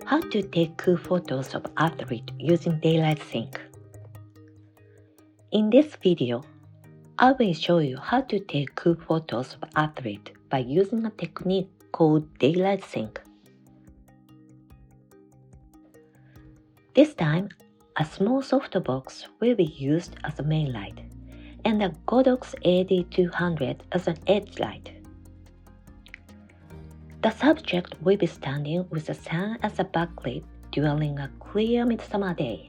How to take cool photos of athlete using daylight sync. In this video, I will show you how to take cool photos of athlete by using a technique called daylight sync. This time, a small softbox will be used as a main light, and a Godox AD200 as an edge light. The subject will be standing with the sun as a backlit during a clear midsummer day.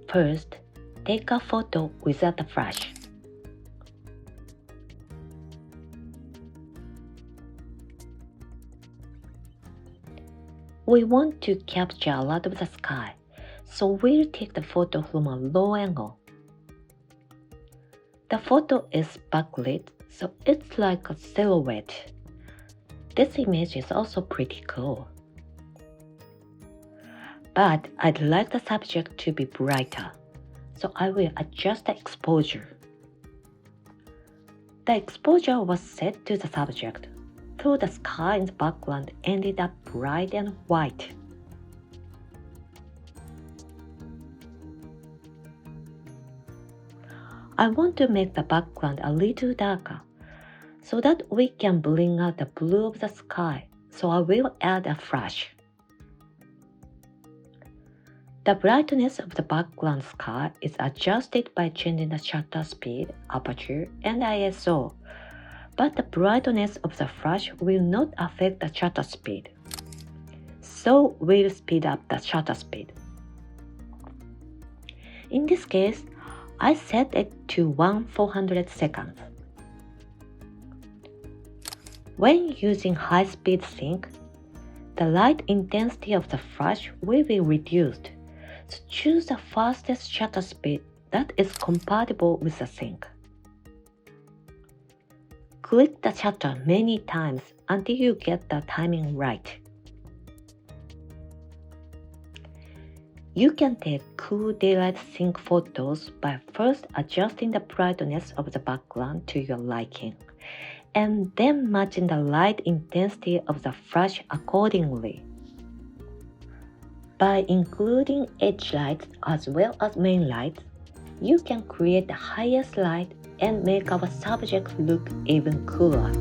First, take a photo without a flash. We want to capture a lot of the sky, so we'll take the photo from a low angle. The photo is backlit, so it's like a silhouette. This image is also pretty cool. But I'd like the subject to be brighter, so I will adjust the exposure. The exposure was set to the subject, so the sky in the background ended up bright and white. I want to make the background a little darker, so that we can bring out the blue of the sky, so I will add a flash. The brightness of the background sky is adjusted by changing the shutter speed, aperture, and ISO, but the brightness of the flash will not affect the shutter speed, so we'll speed up the shutter speed. In this case, I set it to 1/400 seconds. When using high-speed sync, the light intensity of the flash will be reduced, so choose the fastest shutter speed that is compatible with the sync. Click the shutter many times until you get the timing right. You can take cool daylight sync photos by first adjusting the brightness of the background to your liking, and then matching the light intensity of the flash accordingly. By including edge lights as well as main lights, you can create the highest light and make our subject look even cooler.